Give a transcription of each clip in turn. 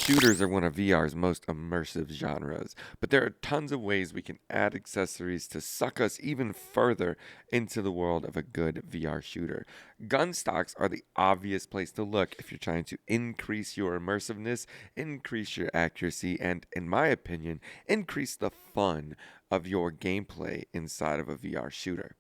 Shooters are one of VR's most immersive genres, but there are tons of ways we can add accessories to suck us even further into the world of a good VR shooter. Gunstocks are the obvious place to look if you're trying to increase your immersiveness, increase your accuracy, and, in my opinion, increase the fun of your gameplay inside of a VR shooter.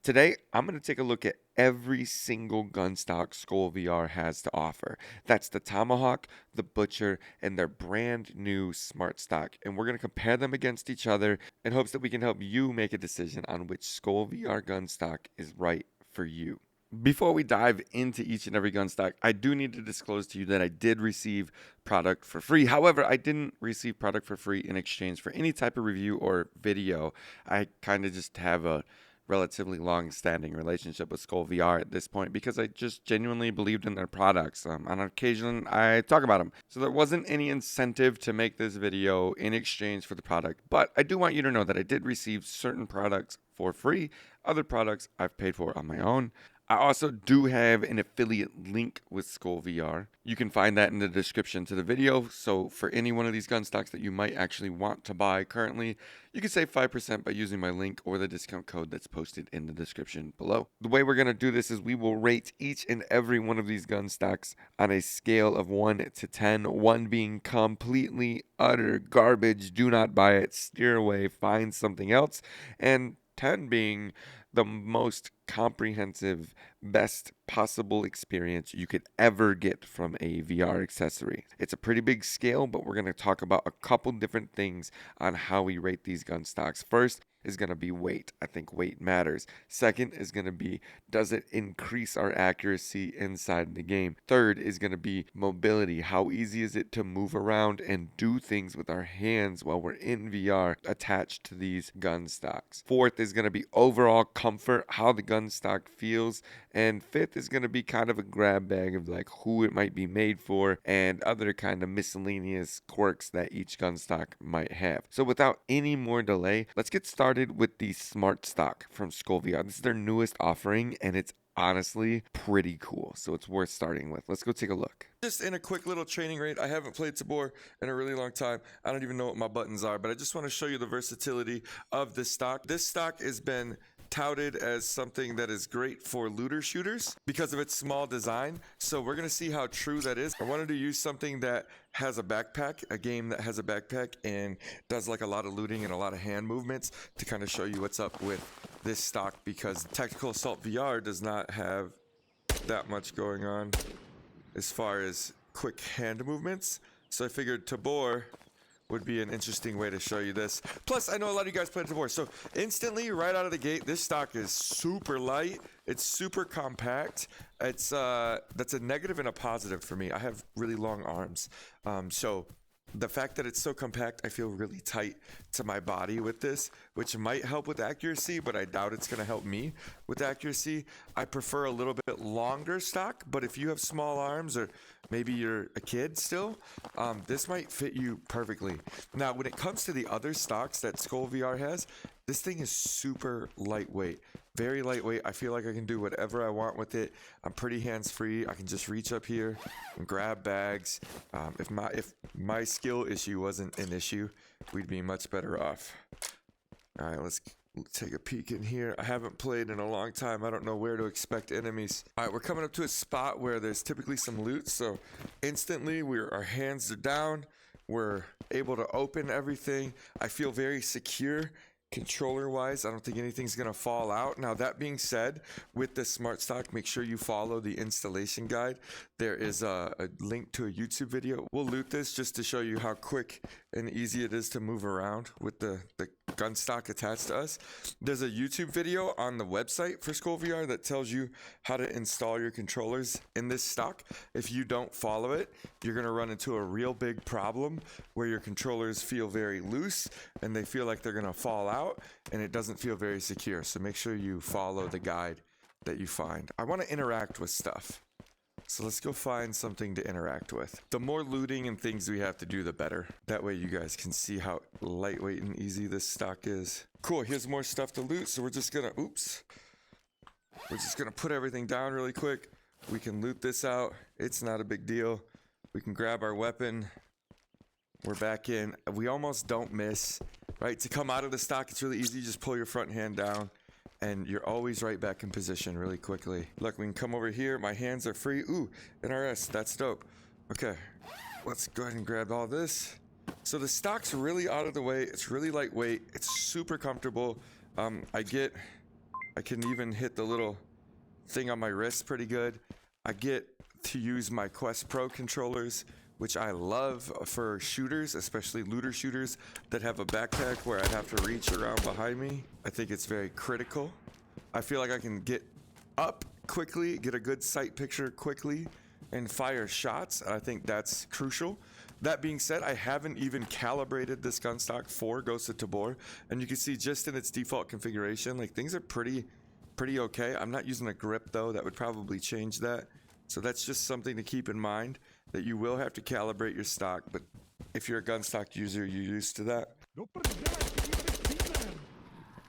Today, I'm going to take a look at every single gunstock Skol VR has to offer. That's the Tomahawk, the Butcher, and their brand new Smart Stock. And we're going to compare them against each other in hopes that we can help you make a decision on which Skol VR gunstock is right for you. Before we dive into each and every gunstock, I do need to disclose to you that I did receive product for free. However, I didn't receive product for free in exchange for any type of review or video. I kind of just have a relatively long-standing relationship with Skol VR at this point because I just genuinely believed in their products. On occasion, I talk about them. So there wasn't any incentive to make this video in exchange for the product. But I do want you to know that I did receive certain products for free. Other products I've paid for on my own. I also do have an affiliate link with Skol VR. You can find that in the description to the video. So for any one of these gun stocks that you might actually want to buy currently, you can save 5% by using my link or the discount code that's posted in the description below. The way we're going to do this is we will rate each and every one of these gun stocks on a scale of 1 to 10, 1 being completely utter garbage, do not buy it, steer away, find something else, and 10 being the most comprehensive, best possible experience you could ever get from a VR accessory. It's a pretty big scale, but we're going to talk about a couple different things on how we rate these gun stocks. First is going to be weight. I think weight matters. Second is going to be, does it increase our accuracy inside the game? Third is going to be mobility. How easy is it to move around and do things with our hands while we're in VR attached to these gun stocks? Fourth is going to be overall comfort, how the gun stock feels. And fifth is going to be kind of a grab bag of like who it might be made for and other kind of miscellaneous quirks that each gun stock might have. So without any more delay, let's get started with the Smart Stock from Skol VR. This is their newest offering and it's honestly pretty cool, so it's worth starting with. Let's go take a look. Just in a quick little training raid, I haven't played Tabor in a really long time. I don't even know what my buttons are, but I just want to show you the versatility of this stock. This stock has been touted as something that is great for looter shooters because of its small design. So we're going to see how true that is. I wanted to use something that has a backpack, a game that has a backpack and does like a lot of looting and a lot of hand movements to kind of show you what's up with this stock, because Tactical Assault VR does not have that much going on as far as quick hand movements. So I figured Tabor would be an interesting way to show you this. Plus, I know a lot of you guys play Tabor, so instantly, right out of the gate, this stock is super light. It's super compact. It's that's a negative and a positive for me. I have really long arms, so the fact that it's so compact, I feel really tight to my body with this, which might help with accuracy, but I doubt it's going to help me with accuracy. I prefer a little bit longer stock, but if you have small arms or maybe you're a kid still, this might fit you perfectly. Now, when it comes to the other stocks that Skol VR has, this thing is super lightweight, very lightweight. I feel like I can do whatever I want with it. I'm pretty hands-free. I can just reach up here and grab bags. If my skill issue wasn't an issue, we'd be much better off. All right, let's take a peek in here. I haven't played in a long time. I don't know where to expect enemies. All right, we're coming up to a spot where there's typically some loot. So instantly, our hands are down. We're able to open everything. I feel very secure. Controller wise, I don't think anything's gonna fall out. Now, that being said, with the Smart Stock, make sure you follow the installation guide. There is a link to a YouTube video. We'll loot this just to show you how quick and easy it is to move around with the gun stock attached to us. There's a YouTube video on the website for Skol VR that tells you how to install your controllers in this stock. If you don't follow it, you're gonna run into a real big problem where your controllers feel very loose and they feel like they're gonna fall out, and it doesn't feel very secure. So make sure you follow the guide that you find. I want to interact with stuff, so let's go find something to interact with. The more looting and things we have to do, the better. That way you guys can see how lightweight and easy this stock is. Cool, here's more stuff to loot. So we're just gonna put everything down really quick. We can loot this out. It's not a big deal. We can grab our weapon. We're back in. We almost don't miss, right? To come out of the stock, it's really easy. You just pull your front hand down and you're always right back in position really quickly. Look, we can come over here. My hands are free. Ooh, NRS, that's dope. Okay, let's go ahead and grab all this. So the stock's really out of the way. It's really lightweight. It's super comfortable. I can even hit the little thing on my wrist pretty good. I get to use my Quest Pro controllers, which I love for shooters, especially looter shooters that have a backpack where I'd have to reach around behind me. I think it's very critical. I feel like I can get up quickly, get a good sight picture quickly, and fire shots. I think that's crucial. That being said, I haven't even calibrated this gunstock for Ghost of Tabor, and you can see just in its default configuration, like things are pretty okay. I'm not using a grip though. That would probably change that. So that's just something to keep in mind, that you will have to calibrate your stock, but if you're a gunstock user, you're used to that.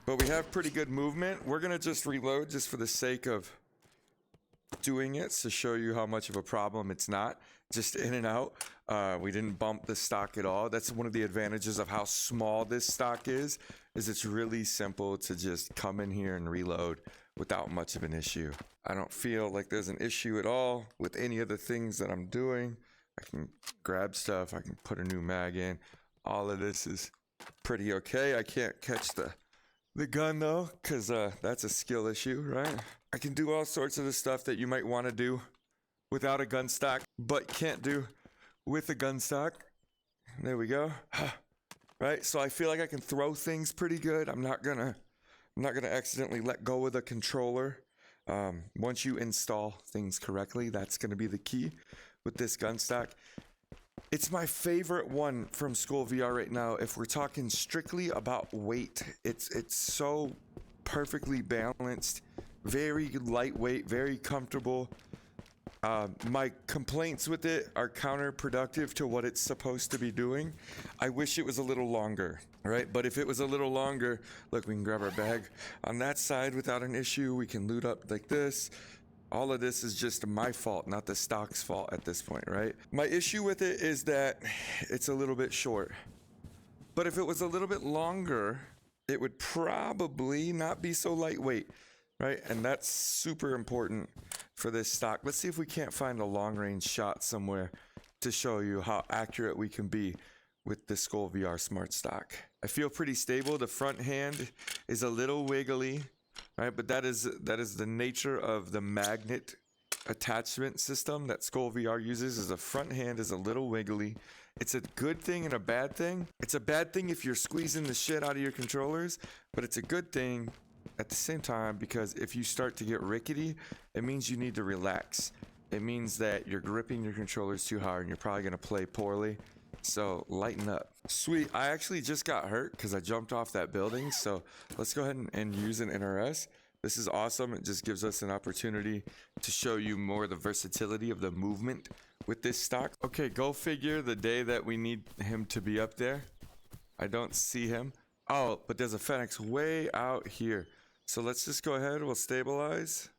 But we have pretty good movement. We're gonna just reload just for the sake of doing it to show you how much of a problem it's not. Just in and out. We didn't bump the stock at all. That's one of the advantages of how small this stock is it's really simple to just come in here and reload without much of an issue. I don't feel like there's an issue at all with any of the things that I'm doing. I can grab stuff, I can put a new mag in. All of this is pretty okay. I can't catch the gun though, because that's a skill issue, right? I can do all sorts of the stuff that you might want to do without a gun stock, but can't do with a gun stock. There we go. Right, so I feel like I can throw things pretty good. I'm not gonna accidentally let go of the controller. Once you install things correctly, that's gonna be the key with this gun stock. It's my favorite one from Skol VR right now. If we're talking strictly about weight, it's so perfectly balanced, very lightweight, very comfortable. My complaints with it are counterproductive to what it's supposed to be doing. I wish it was a little longer, right? But if it was a little longer, look, we can grab our bag on that side without an issue. We can loot up like this. All of this is just my fault, not the stock's fault at this point, right? My issue with it is that it's a little bit short. But if it was a little bit longer, it would probably not be so lightweight, right? And that's super important for this stock. Let's see if we can't find a long range shot somewhere to show you how accurate we can be with the Skol VR Smart Stock. I feel pretty stable. The front hand is a little wiggly, right? But that is the nature of the magnet attachment system that Skol VR uses. Is the front hand is a little wiggly. It's a good thing and a bad thing. It's a bad thing if you're squeezing the shit out of your controllers, but it's a good thing at the same time, because if you start to get rickety, it means you need to relax. It means that you're gripping your controllers too hard and you're probably going to play poorly. So lighten up. Sweet. I actually just got hurt because I jumped off that building. So let's go ahead and use an NRS. This is awesome. It just gives us an opportunity to show you more of the versatility of the movement with this stock. Okay, go figure the day that we need him to be up there. I don't see him. Oh, but there's a Fenix way out here. So let's just go ahead. We'll stabilize.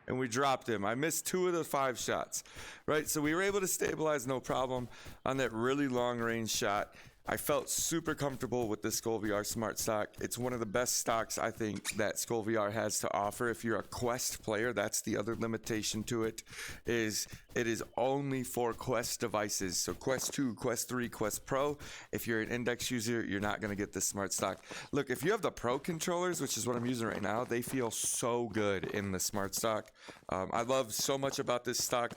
And we dropped him. I missed 2 of the 5 shots, right? So we were able to stabilize no problem on that really long range shot. I felt super comfortable with the Skol VR Smart Stock. It's one of the best stocks I think that Skol VR has to offer. If you're a Quest player, that's the other limitation to it, is it is only for Quest devices. So Quest 2, Quest 3, Quest Pro. If you're an Index user, you're not gonna get this Smart Stock. Look, if you have the Pro controllers, which is what I'm using right now, they feel so good in the Smart Stock. I love so much about this stock.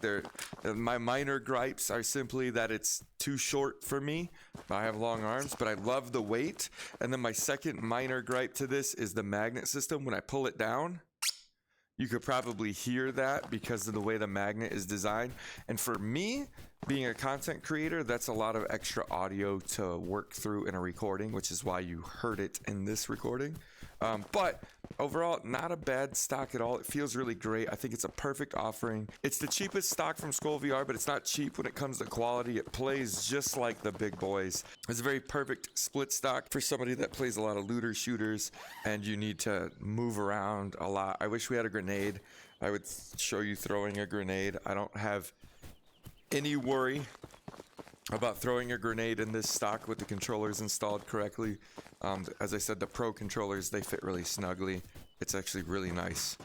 My minor gripes are simply that it's too short for me. I have long arms, but I love the weight. And then my second minor gripe to this is the magnet system. When I pull it down, you could probably hear that because of the way the magnet is designed. And for me, Being a content creator, that's a lot of extra audio to work through in a recording, which is why you heard it in this recording. But overall, not a bad stock at all. It feels really great. I think it's a perfect offering. It's the cheapest stock from Skol VR, but it's not cheap when it comes to quality. It plays just like the big boys. It's a very perfect split stock for somebody that plays a lot of looter shooters and you need to move around a lot. I wish we had a grenade. I would show you throwing a grenade. I don't have any worry about throwing a grenade in this stock with the controllers installed correctly. As I said, the Pro controllers, they fit really snugly. It's actually really nice.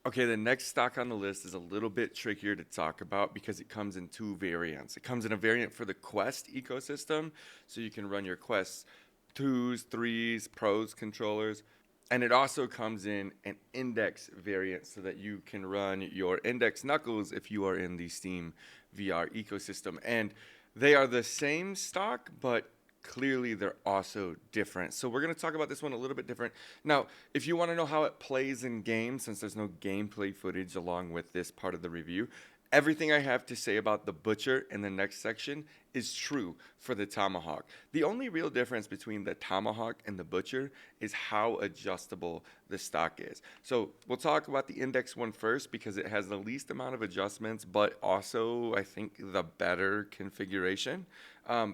Okay, the next stock on the list is a little bit trickier to talk about because it comes in two variants. It comes in a variant for the Quest ecosystem, so you can run your Quest 2s, 3s, Pros controllers. And it also comes in an index variant so that you can run your index knuckles if you are in the Steam VR ecosystem. And they are the same stock, but clearly they're also different. So we're going to talk about this one a little bit different. Now, if you want to know how it plays in game, since there's no gameplay footage along with this part of the review, everything I have to say about the Butcher in the next section is true for the Tomahawk. The only real difference between the Tomahawk and the Butcher is how adjustable the stock is. So we'll talk about the index one first because it has the least amount of adjustments, but also I think the better configuration.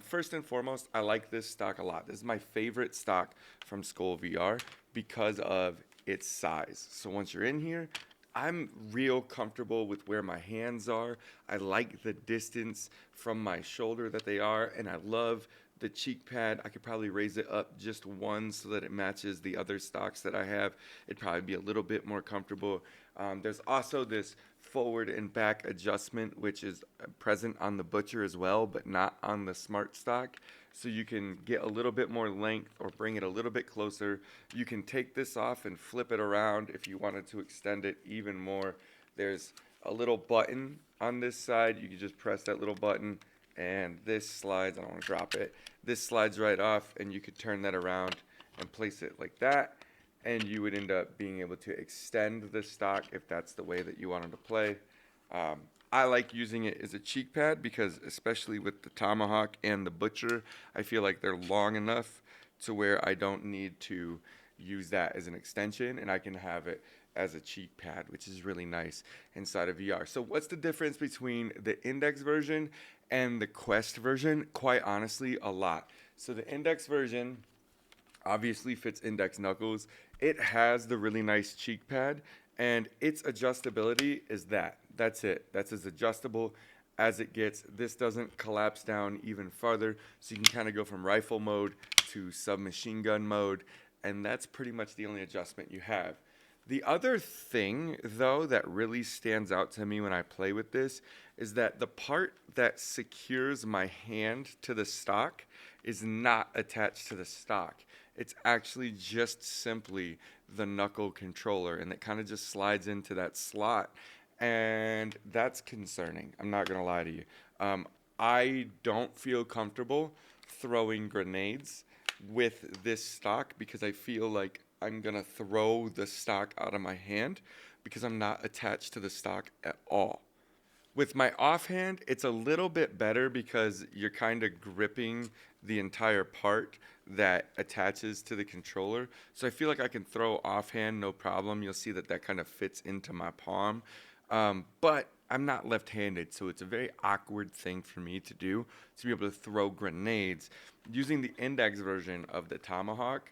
First and foremost, I like this stock a lot. This is my favorite stock from Skol VR because of its size. So once you're in here, I'm real comfortable with where my hands are. I like the distance from my shoulder that they are, and I love the cheek pad. I could probably raise it up just one so that it matches the other stocks that I have. It'd probably be a little bit more comfortable. There's also this forward and back adjustment, which is present on the Butcher as well, but not on the Smart stock. So you can get a little bit more length or bring it a little bit closer. You can take this off and flip it around if you wanted to extend it even more. There's a little button on this side. You can just press that little button and this slides. I don't want to drop it. This slides right off and you could turn that around and place it like that. And you would end up being able to extend the stock if that's the way that you wanted to play. I like using it as a cheek pad because especially with the Tomahawk and the Butcher, I feel like they're long enough to where I don't need to use that as an extension and I can have it as a cheek pad, which is really nice inside of VR. So what's the difference between the index version and the Quest version? Quite honestly, a lot. So the index version obviously fits index knuckles. It has the really nice cheek pad and its adjustability is that's it. That's as adjustable as it gets. This doesn't collapse down even farther, so you can kind of go from rifle mode to submachine gun mode, and that's pretty much the only adjustment you have. The other thing, though, that really stands out to me when I play with this is that the part that secures my hand to the stock is not attached to the stock. It's actually just simply the knuckle controller, and it kind of just slides into that slot. And that's concerning. I'm not going to lie to you. I don't feel comfortable throwing grenades with this stock because I feel like I'm going to throw the stock out of my hand because I'm not attached to the stock at all. With my offhand, it's a little bit better because you're kind of gripping the entire part that attaches to the controller. So I feel like I can throw offhand, no problem. You'll see that that kind of fits into my palm. But I'm not left-handed, so it's a very awkward thing for me to do, to be able to throw grenades using the index version of the Tomahawk.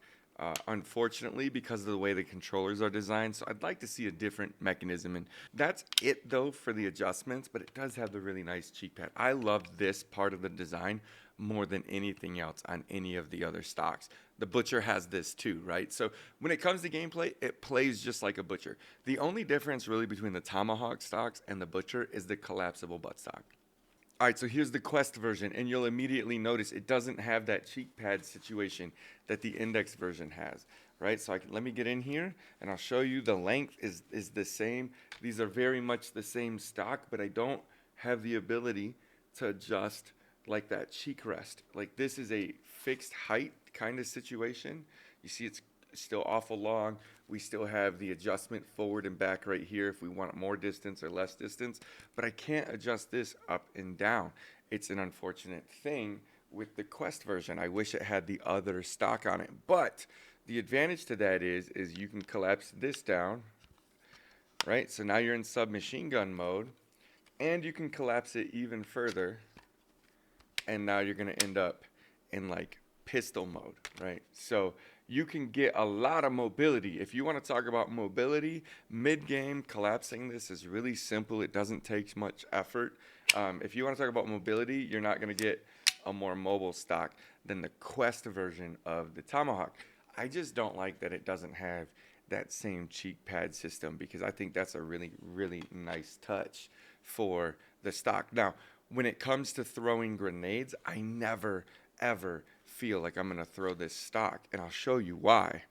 Unfortunately, because of the way the controllers are designed. So I'd like to see a different mechanism. And that's it, though, for the adjustments. But it does have the really nice cheek pad. I love this part of the design more than anything else on any of the other stocks. The Butcher has this too, right? So when it comes to gameplay, it plays just like a Butcher. The only difference really between the Tomahawk stocks and the Butcher is the collapsible buttstock. All right, so here's the Quest version, and you'll immediately notice it doesn't have that cheek pad situation that the index version has, right? So let me get in here, and I'll show you the length is the same. These are very much the same stock, but I don't have the ability to adjust like that cheek rest. Like this is a fixed height kind of situation. You see it's still awful long. We still have the adjustment forward and back right here if we want more distance or less distance, but I can't adjust this up and down. it's an unfortunate thing with the Quest version. I wish it had the other stock on it. But the advantage to that is you can collapse this down, right? So now you're in submachine gun mode, and you can collapse it even further, and now you're going to end up in like pistol mode, right? So you can get a lot of mobility. If you want to talk about mobility, mid-game collapsing this is really simple. It doesn't take much effort. If you want to talk about mobility, you're not going to get a more mobile stock than the Quest version of the Tomahawk. I just don't like that it doesn't have that same cheek pad system, because I think that's a really, really nice touch for the stock. Now, when it comes to throwing grenades, I never, ever feel like I'm going to throw this stock, and I'll show you why.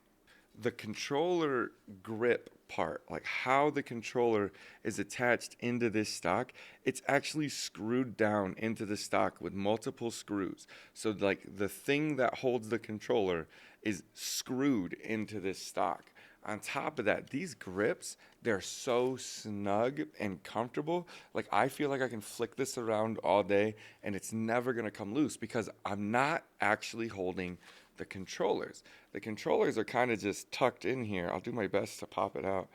The controller grip part, like how the controller is attached into this stock, it's actually screwed down into the stock with multiple screws. So like the thing that holds the controller is screwed into this stock. On top of that, these grips, they're so snug and comfortable. Like, I feel like I can flick this around all day and it's never gonna come loose, because I'm not actually holding the controllers. The controllers are kind of just tucked in here. I'll do my best to pop it out.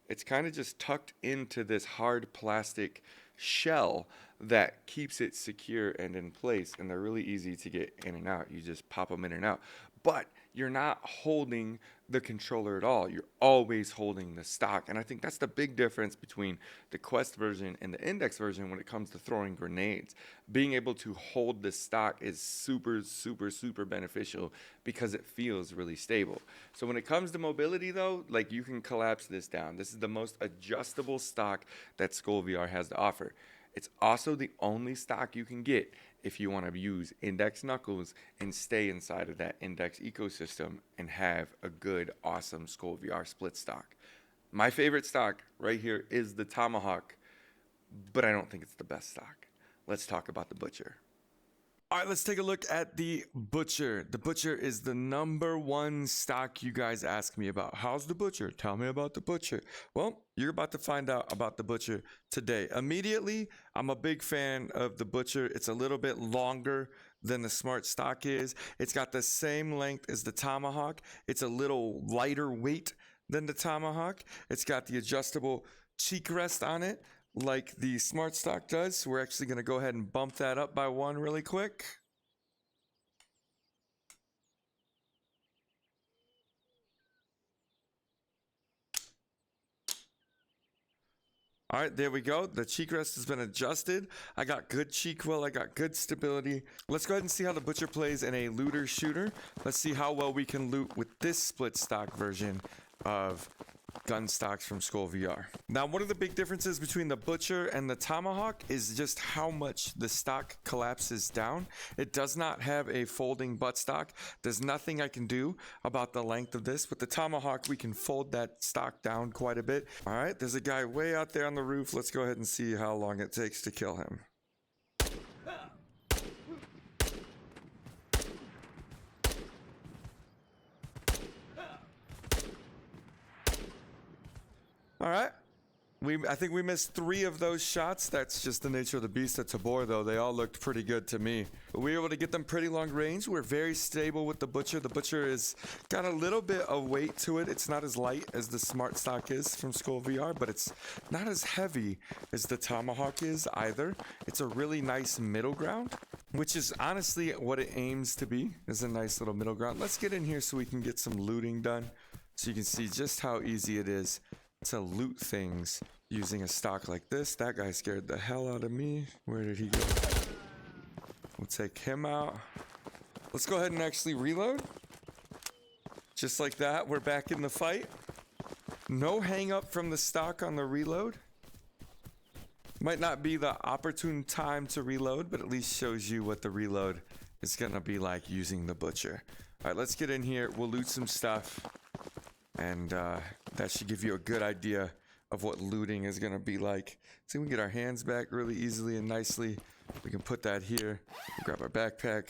It's kind of just tucked into this hard plastic shell that keeps it secure and in place, and they're really easy to get in and out. You just pop them in and out. But you're not holding the controller at all. You're always holding the stock. And I think that's the big difference between the Quest version and the Index version when it comes to throwing grenades. Being able to hold the stock is super, super, super beneficial because it feels really stable. So when it comes to mobility though, like, you can collapse this down. This is the most adjustable stock that Skol VR has to offer. It's also the only stock you can get if you want to use Index knuckles and stay inside of that Index ecosystem and have a good, awesome Skol VR split stock. My favorite stock right here is the Tomahawk, but I don't think it's the best stock. Let's talk about the Butcher. All right, let's take a look at the Butcher. The Butcher is the #1 stock you guys ask me about. How's the Butcher? Tell me about the Butcher. Well, you're about to find out about the Butcher today. Immediately, I'm a big fan of the Butcher. It's a little bit longer than the Smart stock is. It's got the same length as the Tomahawk. It's a little lighter weight than the Tomahawk. It's got the adjustable cheek rest on it, like the Smart stock does. So we're actually going to go ahead and bump that up by 1 really quick. All right, there we go. The cheek rest has been adjusted. I got good cheek well. I got good stability. Let's go ahead and see how the Butcher plays in a looter shooter. Let's see how well we can loot with this split stock version of Gunstocks from Skol VR. Now, one of the big differences between the Butcher and the Tomahawk is just how much the stock collapses down. It does not have a folding buttstock. There's nothing I can do about the length of this. With the Tomahawk, we can fold that stock down quite a bit. All right, there's a guy way out there on the roof. Let's go ahead and see how long it takes to kill him. All right. I think we missed 3 of those shots. That's just the nature of the beast at Tabor, though. They all looked pretty good to me. But we were able to get them pretty long range. We're very stable with the Butcher. The Butcher is got a little bit of weight to it. It's not as light as the Smart stock is from Skol VR, but it's not as heavy as the Tomahawk is either. It's a really nice middle ground, which is honestly what it aims to be, is a nice little middle ground. Let's get in here so we can get some looting done, so you can see just how easy it is to loot things using a stock like this. That guy scared the hell out of me. Where did he go? We'll take him out. Let's go ahead and actually reload. Just like that, we're back in the fight. No hang up from the stock on the reload. Might not be the opportune time to reload, but at least shows you what the reload is gonna be like using the Butcher. All right, let's get in here. We'll loot some stuff, and that should give you a good idea of what looting is gonna be like. So we can get our hands back really easily and nicely. We can put that here, grab our backpack.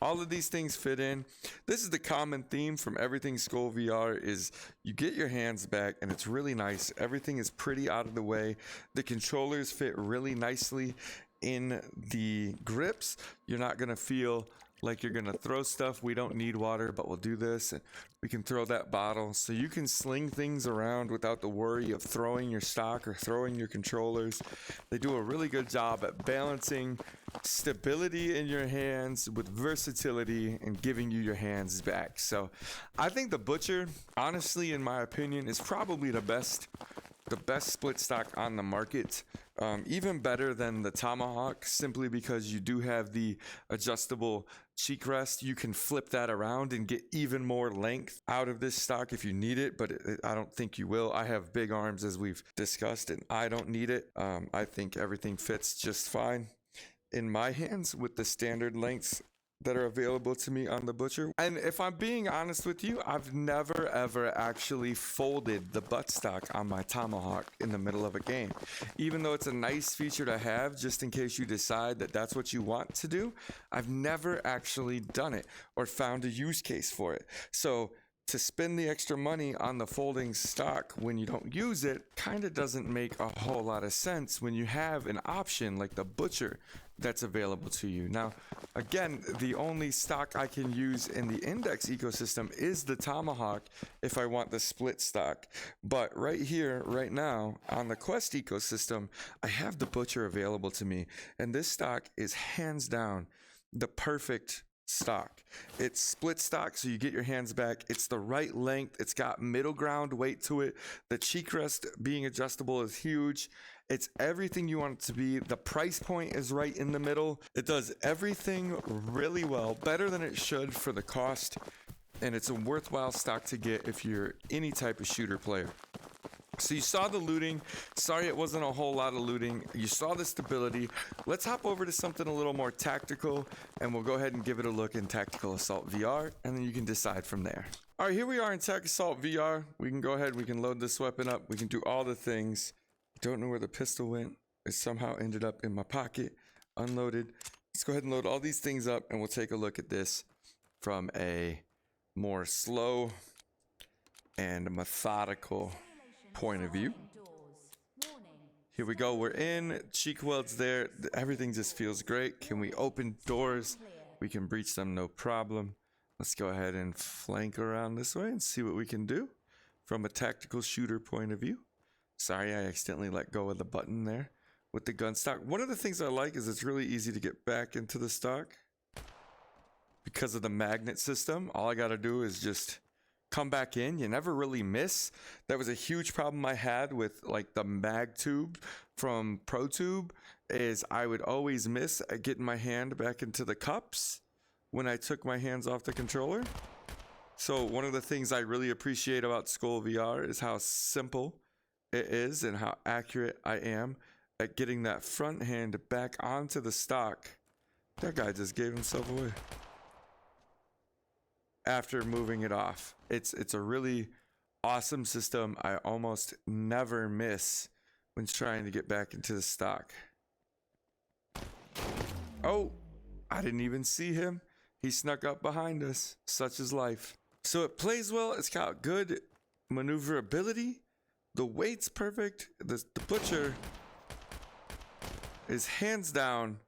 All of these things fit in. This is the common theme from everything Skol VR, is you get your hands back and it's really nice. Everything is pretty out of the way. The controllers fit really nicely in the grips. You're not gonna feel like you're gonna throw stuff. We don't need water, but we'll do this, and we can throw that bottle. So you can sling things around without the worry of throwing your stock or throwing your controllers. They do a really good job at balancing stability in your hands with versatility and giving you your hands back. So I think the Butcher, honestly, in my opinion, is probably the best split stock on the market, even better than the Tomahawk, simply because you do have the adjustable cheek rest. You can flip that around and get even more length out of this stock if you need it, but I don't think you will. I have big arms, as we've discussed, and I don't need it. I think everything fits just fine in my hands with the standard lengths that are available to me on the Butcher. And if I'm being honest with you, I've never ever actually folded the buttstock on my Tomahawk in the middle of a game. Even though it's a nice feature to have just in case you decide that that's what you want to do, I've never actually done it or found a use case for it. So to spend the extra money on the folding stock when you don't use it kind of doesn't make a whole lot of sense when you have an option like the Butcher that's available to you. Now, again, the only stock I can use in the Index ecosystem is the Tomahawk if I want the split stock. But right here, right now, on the Quest ecosystem, I have the Butcher available to me. And this stock is hands down the perfect stock. It's split stock, so you get your hands back. It's the right length. It's got middle ground weight to it. The cheek rest being adjustable is huge. It's everything you want it to be. The price point is right in the middle. It does everything really well, better than it should for the cost, and it's a worthwhile stock to get if you're any type of shooter player. So you saw the looting. Sorry it wasn't a whole lot of looting. You saw the stability. Let's hop over to something a little more tactical, and we'll go ahead and give it a look in Tactical Assault VR, and then you can decide from there. All right, here we are in Tactical Assault VR. We can go ahead, we can load this weapon up. We can do all the things. Don't know where the pistol went. It somehow ended up in my pocket, unloaded. Let's go ahead and load all these things up, and we'll take a look at this from a more slow and methodical point of view. Here we go. We're in. Cheek welds there. Everything just feels great. Can we open doors? We can breach them, no problem. Let's go ahead and flank around this way and see what we can do from a tactical shooter point of view. Sorry, I accidentally let go of the button there with the gun stock. One of the things I like is it's really easy to get back into the stock because of the magnet system. All I got to do is just come back in. You never really miss. That was a huge problem I had with like the mag tube from ProTube, is I would always miss at getting my hand back into the cups when I took my hands off the controller. So one of the things I really appreciate about Skol VR is how simple it is and how accurate I am at getting that front hand back onto the stock. That guy just gave himself away after moving it off. It's a really awesome system. I almost never miss when trying to get back into the stock. Oh, I didn't even see him. He snuck up behind us. Such is life. So it plays well. It's got good maneuverability. The weight's perfect. The Butcher is hands down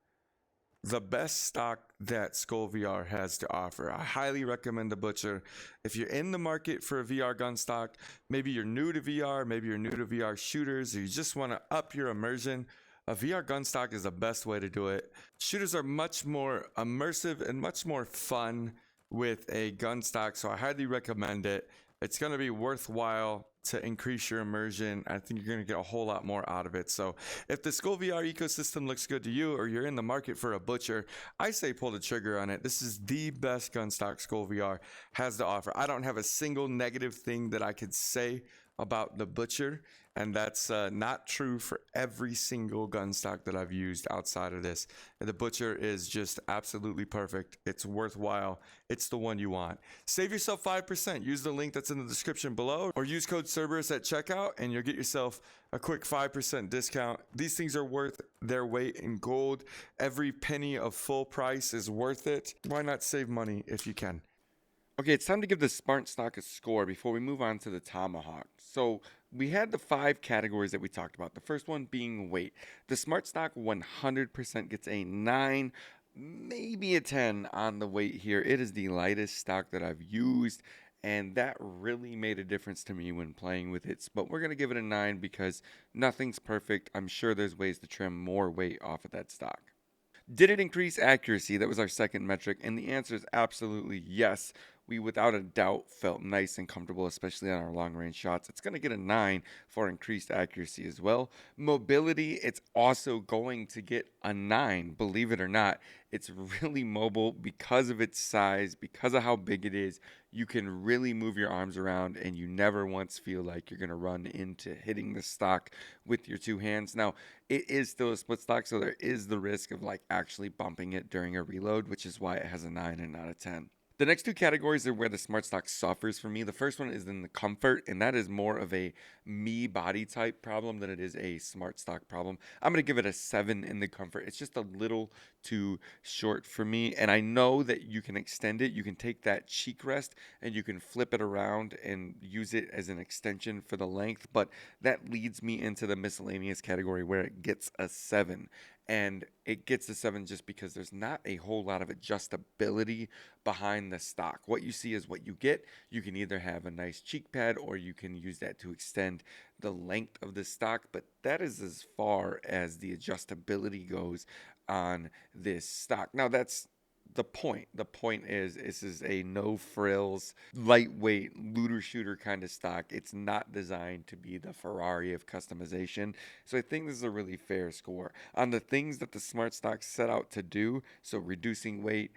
the best stock that Skol VR has to offer. I highly recommend the Butcher. If you're in the market for a VR gun stock, maybe you're new to VR, maybe you're new to VR shooters, or you just want to up your immersion, a VR gun stock is the best way to do it. Shooters are much more immersive and much more fun with a gun stock, so I highly recommend it. It's going to be worthwhile to increase your immersion. I think you're going to get a whole lot more out of it. So if the Skol VR ecosystem looks good to you, or you're in the market for a Butcher, I say pull the trigger on it. This is the best gun stock Skol VR has to offer. I don't have a single negative thing that I could say about the Butcher, and that's not true for every single gun stock that I've used outside of this. The Butcher is just absolutely perfect. It's worthwhile. It's the one you want. Save yourself 5%. Use the link that's in the description below, or use code Cerberus at checkout, and you'll get yourself a quick 5% discount. These things are worth their weight in gold. Every penny of full price is worth it. Why not save money if you can? Okay, it's time to give the Smart Stock a score before we move on to the Tomahawk. So we had the 5 categories that we talked about. The first one being weight. The Smart Stock 100% gets a 9, maybe a 10 on the weight here. It is the lightest stock that I've used, and that really made a difference to me when playing with it. But we're going to give it a 9 because nothing's perfect. I'm sure there's ways to trim more weight off of that stock. Did it increase accuracy? That was our second metric, and the answer is absolutely yes. We without a doubt felt nice and comfortable, especially on our long range shots. It's going to get a 9 for increased accuracy as well. Mobility, it's also going to get a 9, believe it or not. It's really mobile because of its size, because of how big it is. You can really move your arms around, and you never once feel like you're going to run into hitting the stock with your 2 hands. Now, it is still a split stock, so there is the risk of like actually bumping it during a reload, which is why it has a 9 and not a 10. The next 2 categories are where the Smart Stock suffers for me. The first one is in the comfort, and that is more of a me body type problem than it is a Smart Stock problem. I'm going to give it a 7 in the comfort. It's just a little too short for me, and I know that you can extend it. You can take that cheek rest and you can flip it around and use it as an extension for the length, but that leads me into the miscellaneous category where it gets a 7. And it gets a 7 just because there's not a whole lot of adjustability behind the stock. What you see is what you get. You can either have a nice cheek pad or you can use that to extend the length of the stock, but that is as far as the adjustability goes on this stock. Now, that's the point. The point is this is a no frills, lightweight looter shooter kind of stock. It's not designed to be the Ferrari of customization. So I think this is a really fair score. On the things that the Smart Stock set out to do, so reducing weight,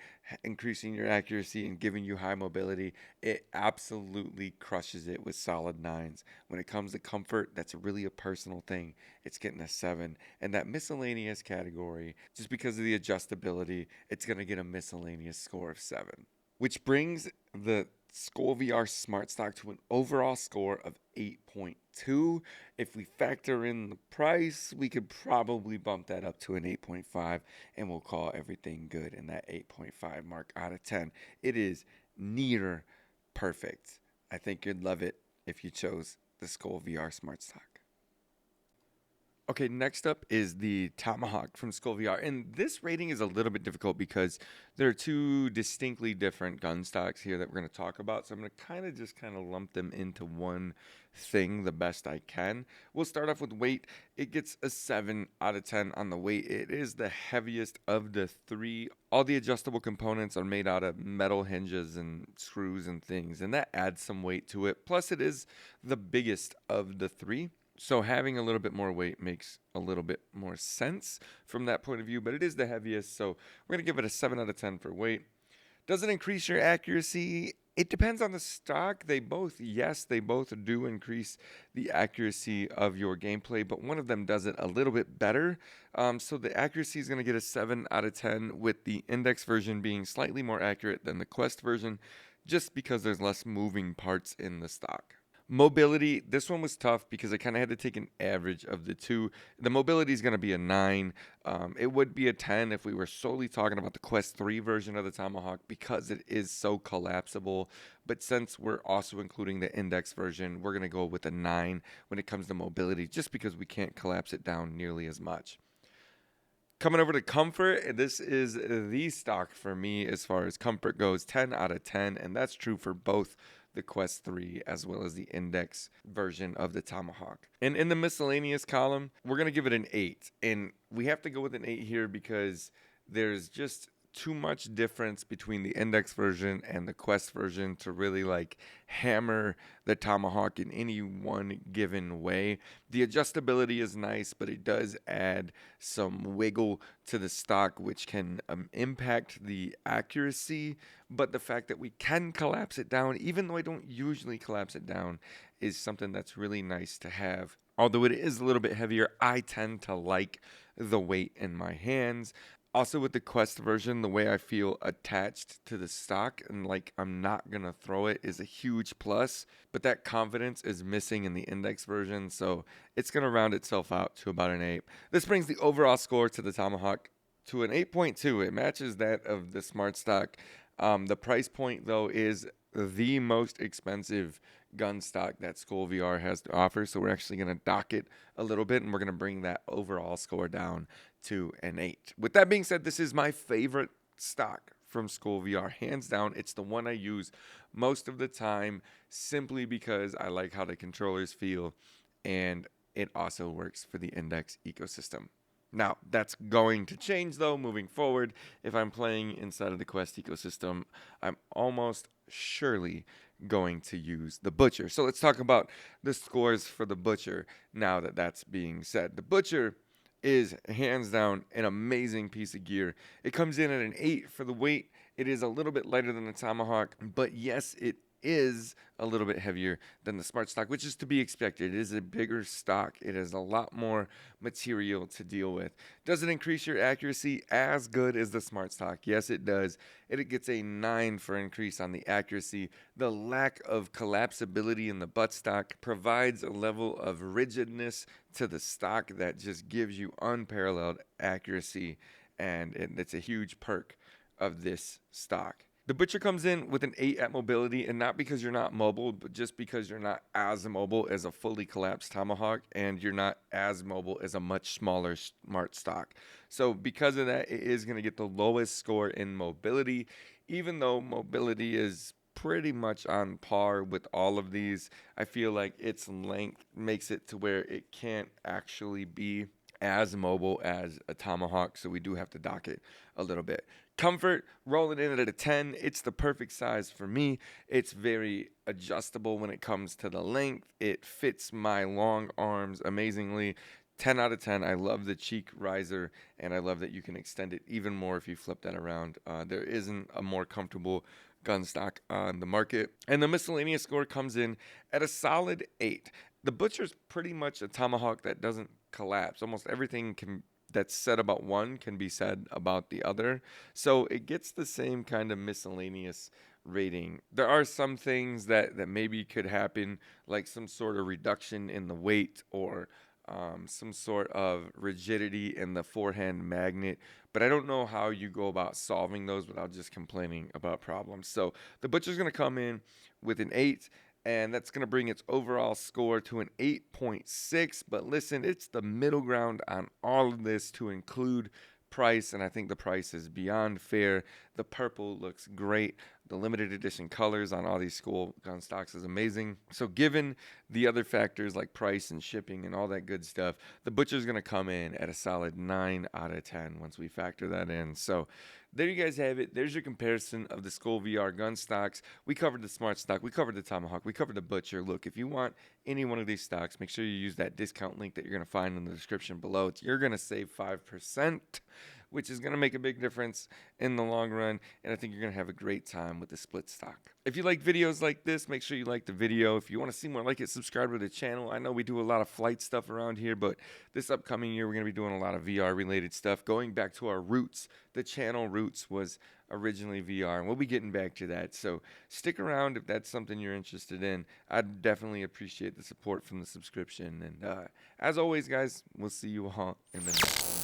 increasing your accuracy, and giving you high mobility, it absolutely crushes it with solid 9s. When it comes to comfort, that's really a personal thing. It's getting a 7. And that miscellaneous category, just because of the adjustability, it's going to get a miscellaneous score of 7. Which brings the Skol VR Smart Stock to an overall score of 8.2. If we factor in the price, we could probably bump that up to an 8.5, and we'll call everything good in that 8.5 mark out of 10. It is near perfect. I think you'd love it if you chose the Skol VR Smart Stock. Okay, next up is the Tomahawk from Skol VR. And this rating is a little bit difficult because there are 2 distinctly different gun stocks here that we're going to talk about. So I'm going to kind of lump them into one thing the best I can. We'll start off with weight. It gets a 7 out of 10 on the weight. It is the heaviest of the 3. All the adjustable components are made out of metal hinges and screws and things, and that adds some weight to it. Plus, it is the biggest of the 3. So having a little bit more weight makes a little bit more sense from that point of view, but it is the heaviest, so we're going to give it a 7 out of 10 for weight. Does it increase your accuracy? It depends on the stock. They both do increase the accuracy of your gameplay, but one of them does it a little bit better. So the accuracy is going to get a 7 out of 10, with the index version being slightly more accurate than the Quest version, just because there's less moving parts in the stock. Mobility, this one was tough because I kind of had to take an average of the 2. The mobility is going to be a 9. It would be a 10 if we were solely talking about the Quest 3 version of the Tomahawk because it is so collapsible. But since we're also including the index version, we're going to go with a 9 when it comes to mobility, just because we can't collapse it down nearly as much. Coming over to comfort, this is the stock for me as far as comfort goes, 10 out of 10, and that's true for both the Quest 3 as well as the index version of the Tomahawk. And in the miscellaneous column, we're going to give it an 8. And we have to go with an 8 here because there's just too much difference between the index version and the Quest version to really like hammer the Tomahawk in any one given way. The adjustability is nice, but it does add some wiggle to the stock, which can impact the accuracy. But the fact that we can collapse it down, even though I don't usually collapse it down, is something that's really nice to have. Although it is a little bit heavier, I tend to like the weight in my hands. Also, with the Quest version, the way I feel attached to the stock and like I'm not going to throw it is a huge plus. But that confidence is missing in the index version, so it's going to round itself out to about an 8. This brings the overall score to the Tomahawk to an 8.2. It matches that of the Smart Stock. The price point, though, is the most expensive gun stock that Skol VR has to offer. So we're actually going to dock it a little bit, and we're going to bring that overall score down to an 8. With that being said, this is my favorite stock from Skol VR. Hands down, it's the one I use most of the time simply because I like how the controllers feel, and it also works for the Index ecosystem. Now, that's going to change though moving forward. If I'm playing inside of the Quest ecosystem, I'm almost surely going to use the Butcher. So let's talk about the scores for the Butcher now that that's being said. The Butcher is hands down an amazing piece of gear. It comes in at an 8 for the weight. It is a little bit lighter than the Tomahawk, but yes, it is a little bit heavier than the Smart Stock, which is to be expected. It is a bigger stock. It has a lot more material to deal with. Does it increase your accuracy as good as the Smart Stock? Yes, it does. It gets a 9 for increase on the accuracy. The lack of collapsibility in the butt stock provides a level of rigidness to the stock that just gives you unparalleled accuracy, and it's a huge perk of this stock. The Butcher comes in with an 8 at mobility, and not because you're not mobile, but just because you're not as mobile as a fully collapsed Tomahawk, and you're not as mobile as a much smaller Smart Stock. So because of that, it is going to get the lowest score in mobility, even though mobility is pretty much on par with all of these. I feel like its length makes it to where it can't actually be as mobile as a Tomahawk, so we do have to dock it a little bit. Comfort, rolling in at a 10. It's the perfect size for me. It's very adjustable when it comes to the length. It fits my long arms amazingly. 10 out of 10. I love the cheek riser, and I love that you can extend it even more if you flip that around. There isn't a more comfortable gun stock on the market. And the miscellaneous score comes in at a solid 8. The Butcher's pretty much a Tomahawk that doesn't collapse. Almost everything that's said about one can be said about the other. So it gets the same kind of miscellaneous rating. There are some things that maybe could happen, like some sort of reduction in the weight, or some sort of rigidity in the forehand magnet, but I don't know how you go about solving those without just complaining about problems. So the Butcher's going to come in with an 8, and that's going to bring its overall score to an 8.6. But listen, it's the middle ground on all of this to include price, and I think the price is beyond fair. The purple looks great. The limited edition colors on all these Skol gun stocks is amazing. So given the other factors like price and shipping and all that good stuff, the Butcher's going to come in at a solid 9 out of 10 once we factor that in. So there you guys have it. There's your comparison of the Skol VR gun stocks. We covered the Smart Stock. We covered the Tomahawk. We covered the Butcher. Look, if you want any one of these stocks, make sure you use that discount link that you're going to find in the description below. You're going to save 5%, which is going to make a big difference in the long run, and I think you're going to have a great time with the split stock. If you like videos like this, make sure you like the video. If you want to see more like it, subscribe to the channel. I know we do a lot of flight stuff around here, but this upcoming year, we're going to be doing a lot of VR-related stuff. Going back to our roots, the channel roots was originally VR, and we'll be getting back to that. So stick around if that's something you're interested in. I'd definitely appreciate the support from the subscription. And as always, guys, we'll see you all in the next one.